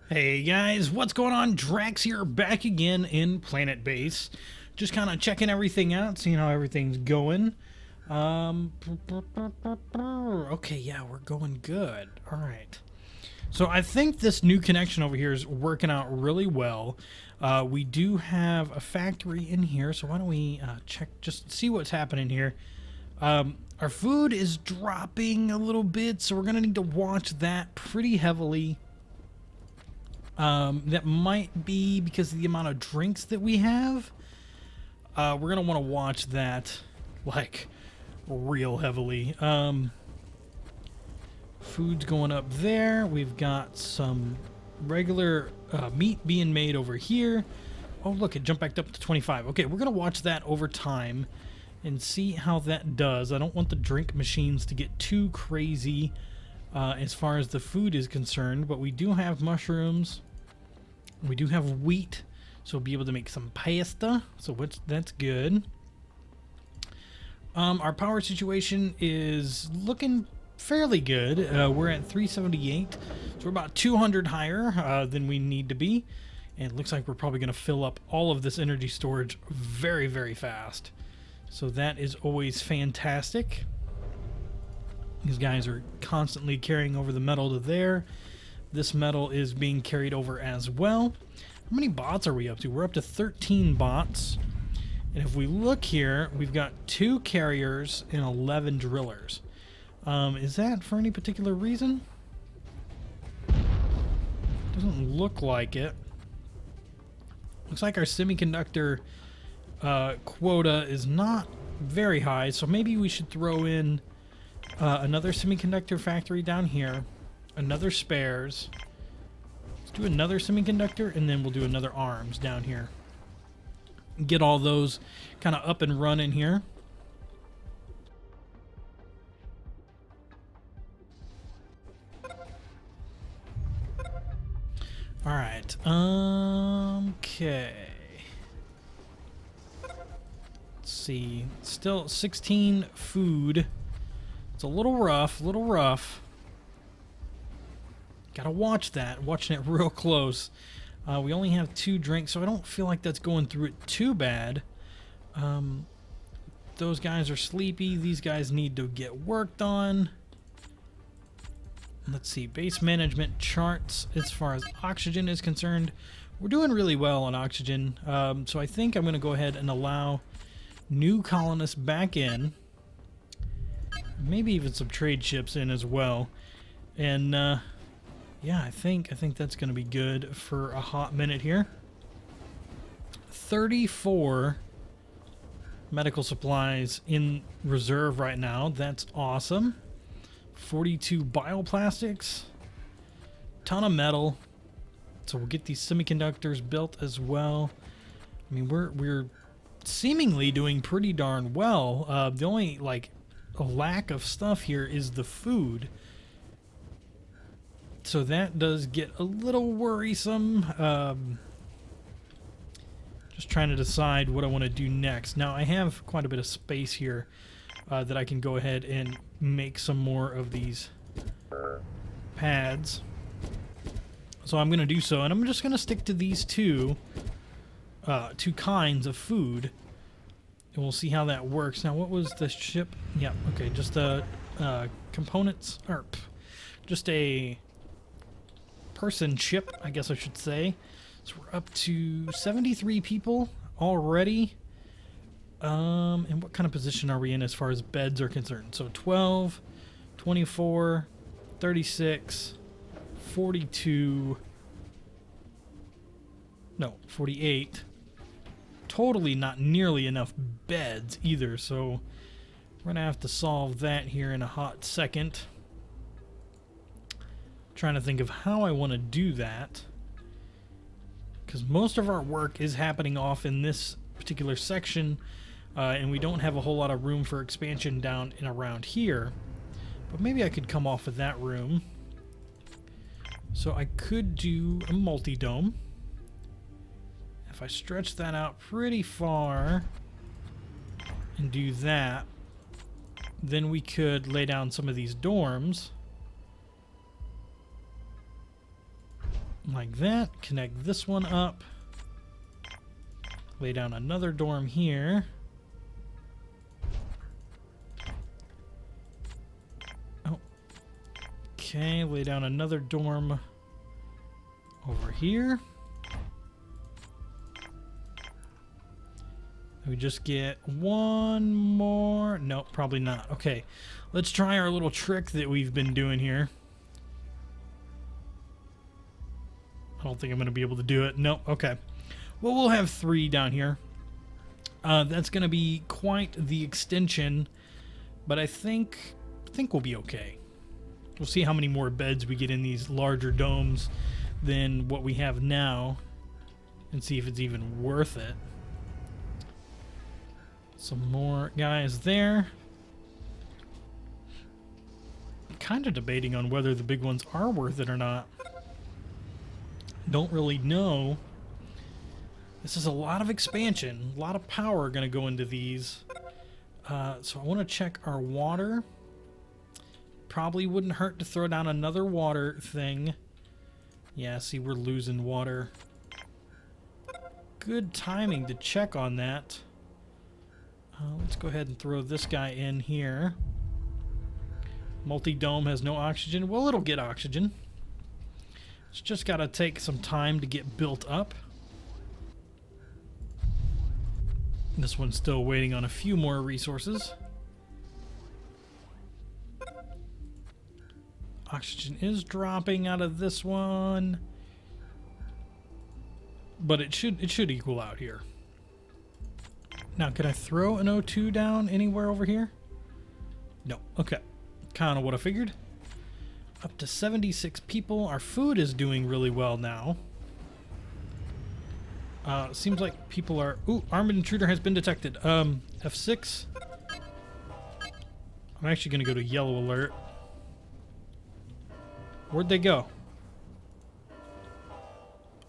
Hey guys, what's going on? Drax here, back again in PlanetBase. Just kind of checking everything out, seeing how everything's going. Okay, yeah, we're going good. All right. So I think this new connection over here is working out really well. We do have a factory in here, so why don't we check, just see what's happening here. Our food is dropping a little bit, so we're going to need to watch that pretty heavily. That might be because of the amount of drinks that we have. We're going to want to watch that, like, real heavily. Food's going up there. We've got some regular meat being made over here. Oh, look, it jumped back up to 25. Okay, we're going to watch that over time and see how that does. I don't want the drink machines to get too crazy as far as the food is concerned, but we do have mushrooms. We do have wheat, so we'll be able to make some pasta, so that's good. Our power situation is looking fairly good. We're at 378, so we're about 200 higher than we need to be, and it looks like we're probably going to fill up all of this energy storage very, very fast. So that is always fantastic. These guys are constantly carrying over the metal to there. This metal is being carried over as well. How many bots are we up to? We're up to 13 bots. And if we look here, we've got 2 carriers and 11 drillers. Is that for any particular reason? Doesn't look like it. Looks like our semiconductor quota is not very high, so maybe we should throw in another semiconductor factory down here, another spares. Let's do another semiconductor, and then we'll do another arms down here. Get all those kind of up and running here. All right. Okay. Let's see. Still 16 food. It's a little rough, Gotta watch that, watching it real close. We only have 2 drinks, so I don't feel like that's going through it too bad. Those guys are sleepy. These guys need to get worked on. Let's see, base management charts as far as oxygen is concerned. We're doing really well on oxygen, so I think I'm going to go ahead and allow new colonists back in. Maybe even some trade ships in as well. And yeah, I think that's going to be good for a hot minute here. 34 medical supplies in reserve right now. That's awesome. 42 bioplastics. Ton of metal. So we'll get these semiconductors built as well. I mean, we're seemingly doing pretty darn well. The only, like, a lack of stuff here is the food. So that does get a little worrisome. Just trying to decide what I want to do next. Now I have quite a bit of space here that I can go ahead and make some more of these pads. So I'm going to do so, and I'm just going to stick to these two kinds of food. And we'll see how that works. Now, what was the ship? Yeah, okay, just components, or just a person ship, I guess I should say. So we're up to 73 people already. And what kind of position are we in as far as beds are concerned? So 12, 24, 36, 42, no, 48. Totally not nearly enough beds either, so we're gonna have to solve that here in a hot second. Trying to think of how I want to do that, because most of our work is happening off in this particular section, and we don't have a whole lot of room for expansion down and around here. But maybe I could come off of that room. So I could do a multi-dome. If I stretch that out pretty far and do that, then we could lay down some of these dorms like that. Connect this one up. Lay down another dorm here. Oh. Okay, lay down another dorm over here. We just get one more. Nope, probably not. Okay, let's try our little trick that we've been doing here. I don't think I'm going to be able to do it. Nope, okay. Well, we'll have 3 down here. That's going to be quite the extension, but I think we'll be okay. We'll see how many more beds we get in these larger domes than what we have now, and see if it's even worth it. Some more guys there. Kind of debating on whether the big ones are worth it or not. Don't really know. This is a lot of expansion, a lot of power going to go into these. So I want to check our water. Probably wouldn't hurt to throw down another water thing. Yeah, see, we're losing water. Good timing to check on that. Let's go ahead and throw this guy in here. Multi-dome has no oxygen. Well, it'll get oxygen. It's just got to take some time to get built up. This one's still waiting on a few more resources. Oxygen is dropping out of this one, but it should equal out here. Now, could I throw an O2 down anywhere over here? No. Okay. Kind of what I figured. Up to 76 people. Our food is doing really well now. Seems like people are... Ooh, armed intruder has been detected. F6. I'm actually going to go to yellow alert. Where'd they go?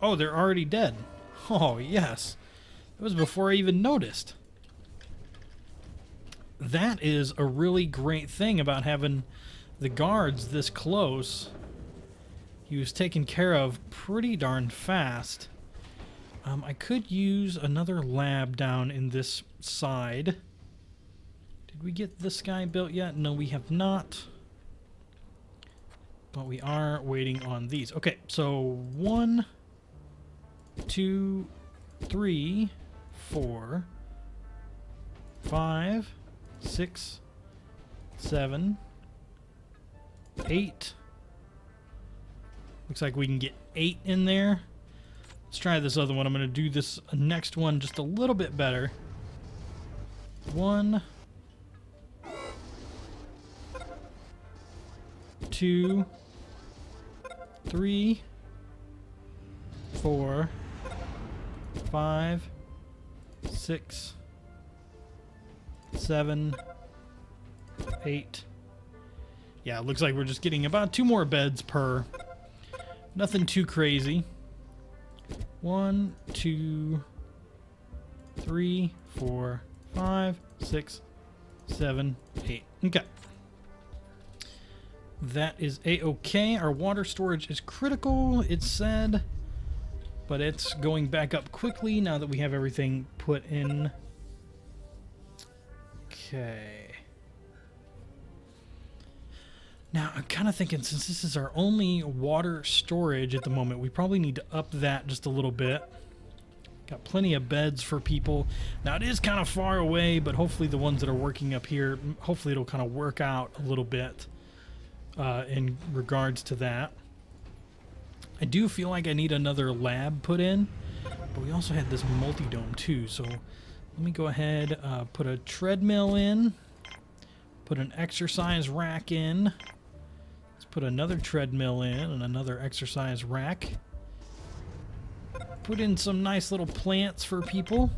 Oh, they're already dead. Oh, yes. That was before I even noticed. That is a really great thing about having the guards this close. He was taken care of pretty darn fast. I could use another lab down in this side. Did we get this guy built yet? No, we have not. But we are waiting on these. Okay, so 1, 2, 3, 4, 5, 6, 7, 8. Looks like we can get 8 in there. Let's try this other one. I'm going to do this next one just a little bit better. 1, 2, 3, 4, 5, 6, 7, 8. Yeah, it looks like we're just getting about 2 more beds per. Nothing too crazy. 1, 2, 3, 4, 5, 6, 7, 8. Okay. That is a-okay. Our water storage is critical, it said, but it's going back up quickly now that we have everything put in. Okay. Now, I'm kind of thinking, since this is our only water storage at the moment, we probably need to up that just a little bit. Got plenty of beds for people. Now, it is kind of far away, but hopefully the ones that are working up here, hopefully it'll kind of work out a little bit in regards to that. I do feel like I need another lab put in, but we also had this multi-dome too, so let me go ahead, put a treadmill in, put an exercise rack in. Put another treadmill in and another exercise rack. Put in some nice little plants for people.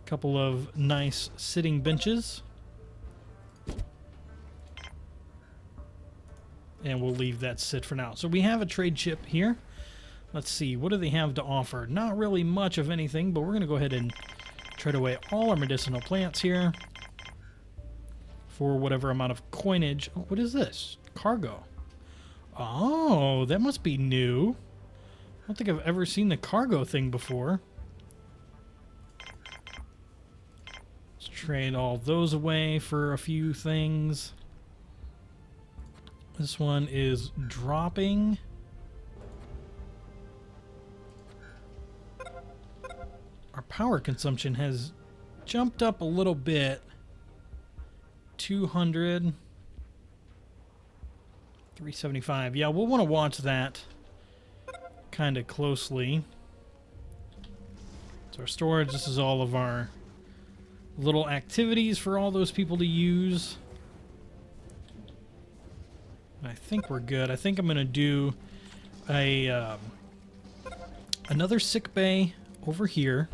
Couple of nice sitting benches. And we'll leave that sit for now. So we have a trade chip here. Let's see, what do they have to offer? Not really much of anything, but we're going to go ahead and trade away all our medicinal plants here for whatever amount of coinage. Oh, what is this? Cargo. Oh, that must be new. I don't think I've ever seen the cargo thing before. Let's trade all those away for a few things. This one is dropping. Our power consumption has jumped up a little bit. 200. 375. Yeah, we'll want to watch that kind of closely. So our storage, this is all of our little activities for all those people to use. I think we're good. I think I'm going to do a another sick bay over here.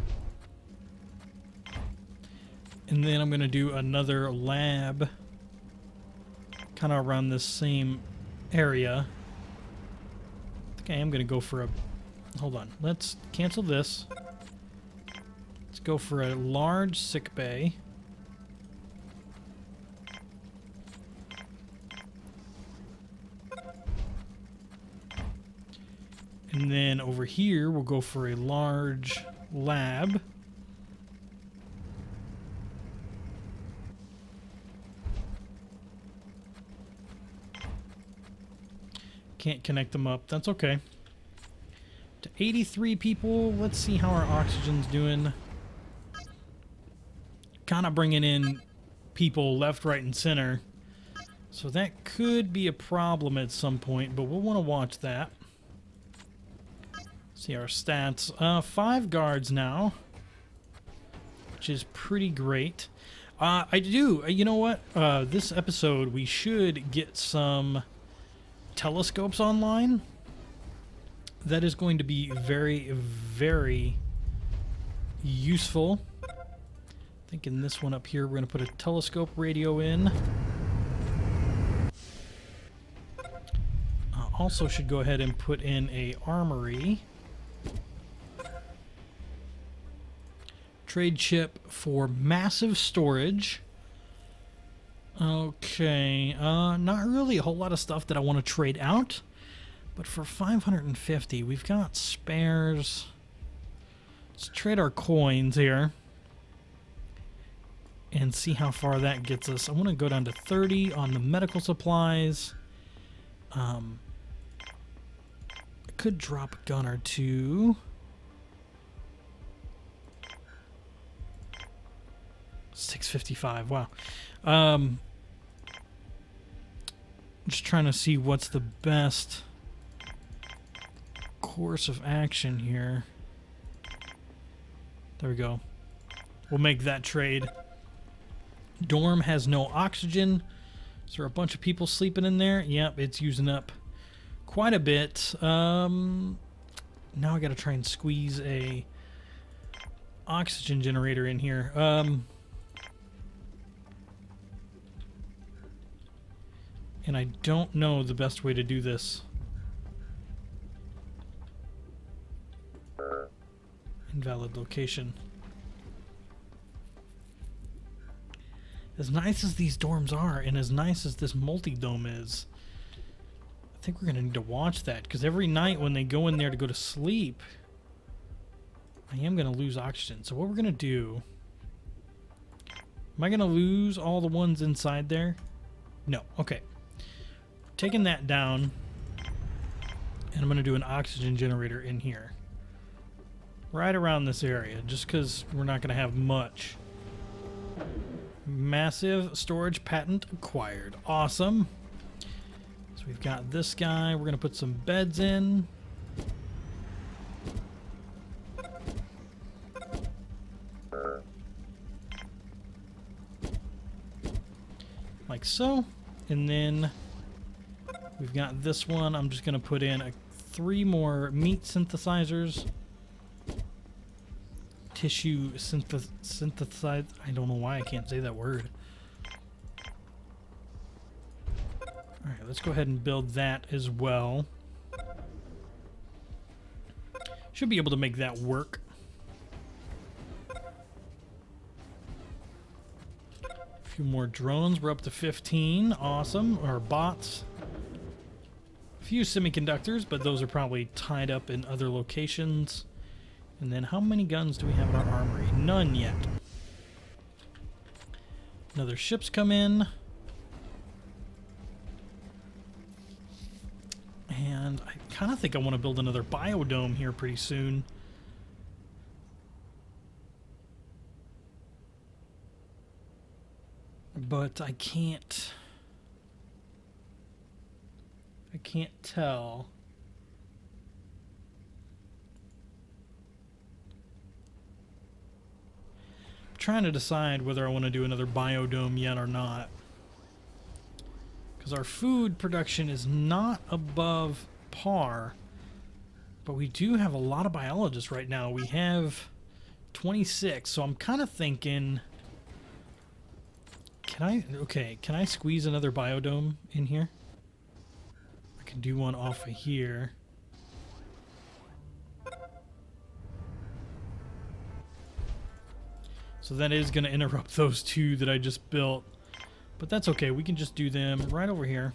And then I'm going to do another lab kind of around this same area. I think I am going to go for a... Hold on. Let's cancel this. Let's go for a large sick bay. And then over here, we'll go for a large lab. Can't connect them up. That's okay. To 83 people. Let's see how our oxygen's doing. Kind of bringing in people left, right, and center. So that could be a problem at some point, but we'll want to watch that. See our stats. 5 guards now, which is pretty great. You know what? This episode, we should get some telescopes online. That is going to be very, very useful. I think in this one up here, we're going to put a telescope radio in. Also should go ahead and put in a armory. Trade chip for massive storage. Okay, not really a whole lot of stuff that I want to trade out, but for 550, we've got spares. Let's trade our coins here and see how far that gets us. I want to go down to 30 on the medical supplies. I could drop a gun or two. 655. Wow. Just trying to see what's the best course of action here. There we go. We'll make that trade. Dorm has no oxygen. Is there a bunch of people sleeping in there? Yep, it's using up quite a bit. Now I gotta try and squeeze a oxygen generator in here. And I don't know the best way to do this. Invalid location. As nice as these dorms are, and as nice as this multi-dome is, I think we're going to need to watch that, because every night when they go in there to go to sleep, I am going to lose oxygen. So what we're going to do... Am I going to lose all the ones inside there? No. Okay. Taking that down, and I'm going to do an oxygen generator in here. Right around this area, just because we're not going to have much. Massive storage patent acquired. Awesome. So we've got this guy. We're going to put some beds in. Like so. And then we've got this one. I'm just going to put in 3 more meat synthesizers. Tissue synthesize. I don't know why I can't say that word. Alright, let's go ahead and build that as well. Should be able to make that work. A few more drones. We're up to 15. Awesome. Or bots. A few semiconductors, but those are probably tied up in other locations. And then how many guns do we have in our armory? None yet. Another ship's come in. And I kind of think I want to build another biodome here pretty soon. But I can't tell. I'm trying to decide whether I want to do another biodome yet or not. Because our food production is not above par. But we do have a lot of biologists right now. We have 26, so I'm kind of thinking... Can I squeeze another biodome in here? I can do one off of here. So that is going to interrupt those two that I just built. But that's okay. We can just do them right over here.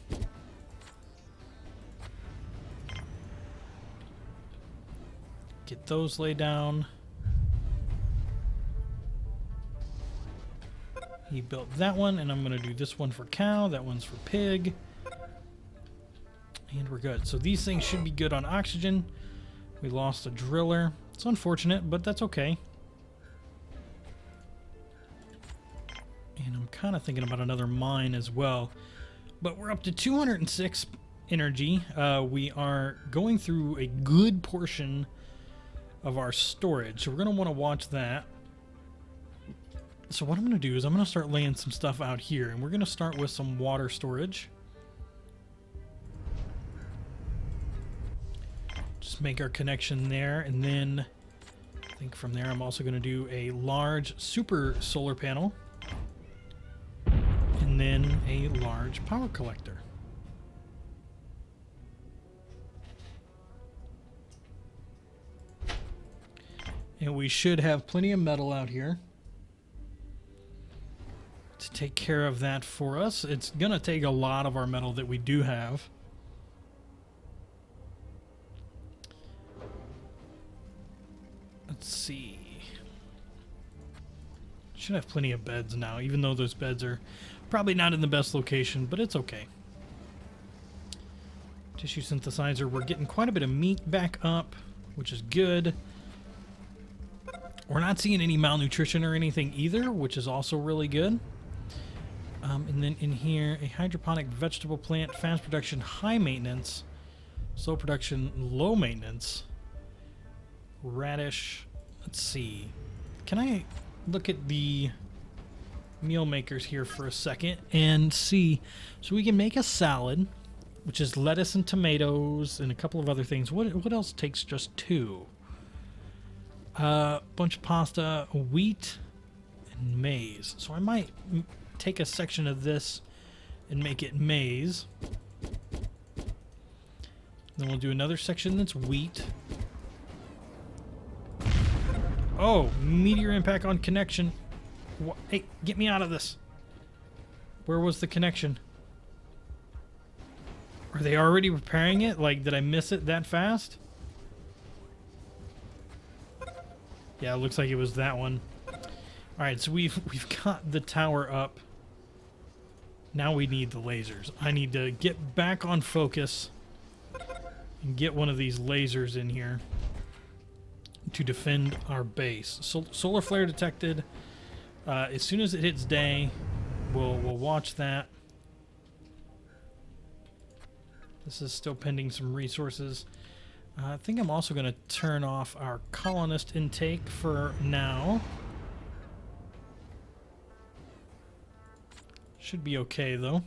Get those laid down. He built that one, and I'm going to do this one for cow. That one's for pig. And we're good. So these things should be good on oxygen. We lost a driller. It's unfortunate, but that's okay. And I'm kind of thinking about another mine as well. But we're up to 206 energy. We are going through a good portion of our storage. So we're going to want to watch that. So what I'm going to do is I'm going to start laying some stuff out here. And we're going to start with some water storage. Just make our connection there. And then I think from there I'm also going to do a large super solar panel. And then a large power collector. And we should have plenty of metal out here to take care of that for us. It's going to take a lot of our metal that we do have. Let's see. Should have plenty of beds now, even though those beds are probably not in the best location, but it's okay. Tissue synthesizer, we're getting quite a bit of meat back up, which is good. We're not seeing any malnutrition or anything either, which is also really good. And then in here, a hydroponic vegetable plant, fast production, high maintenance, slow production, low maintenance, radish. Let's see. Can I look at the meal makers here for a second and see? So we can make a salad, which is lettuce and tomatoes and a couple of other things. What else takes just two? Bunch of pasta, wheat, and maize. So I might take a section of this and make it maize. Then we'll do another section that's wheat. Oh, meteor impact on connection. Hey, get me out of this. Where was the connection? Are they already repairing it? Like, did I miss it that fast? Yeah, it looks like it was that one. Alright, so we've got the tower up. Now we need the lasers. I need to get back on focus and get one of these lasers in here to defend our base. So, solar flare detected. As soon as it hits day, we'll watch that. This is still pending some resources. I think I'm also going to turn off our colonist intake for now. Should be okay, though.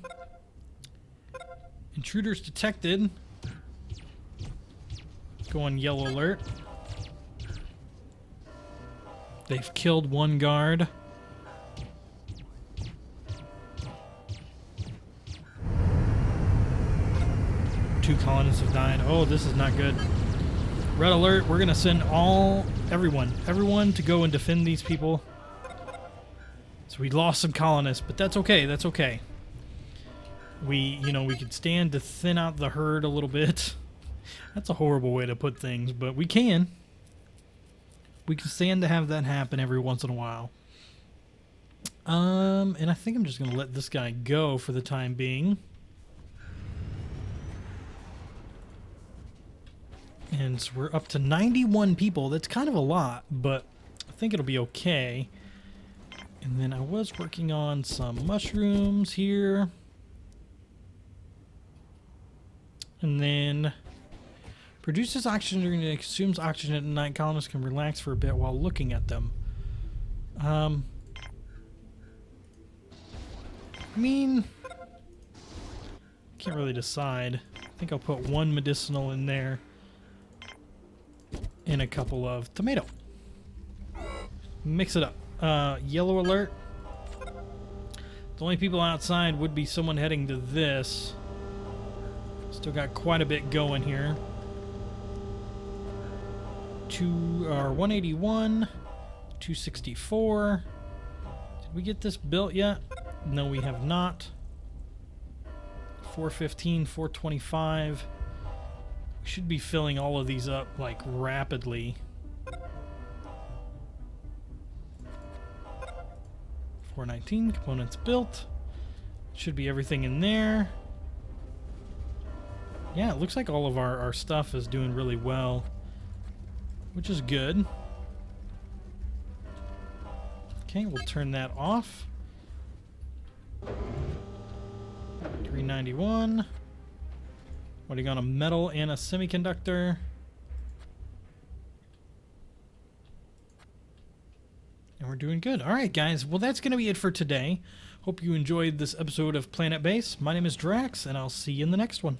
Intruders detected. Go on yellow alert. They've killed one guard. Two colonists have died. Oh, this is not good. Red alert. We're going to send everyone to go and defend these people. So we lost some colonists, but that's okay. That's okay. we could stand to thin out the herd a little bit. That's a horrible way to put things, but we can. We can stand to have that happen every once in a while. And I think I'm just going to let this guy go for the time being. And so we're up to 91 people. That's kind of a lot, but I think it'll be okay. And then I was working on some mushrooms here. And then produces oxygen during the day, consumes oxygen at night. Colonists can relax for a bit while looking at them. I mean, can't really decide. I think I'll put one medicinal in there and a couple of tomato. Mix it up. Yellow alert. The only people outside would be someone heading to this. Still got quite a bit going here. 181, 264. Did we get this built yet? No, we have not. 415, 425. We should be filling all of these up like rapidly. 419, components built. Should be everything in there. Yeah, it looks like all of our stuff is doing really well, which is good. Okay, we'll turn that off. 391. What do you got? A metal and a semiconductor. And we're doing good. All right, guys. Well, that's going to be it for today. Hope you enjoyed this episode of Planet Base. My name is Drax, and I'll see you in the next one.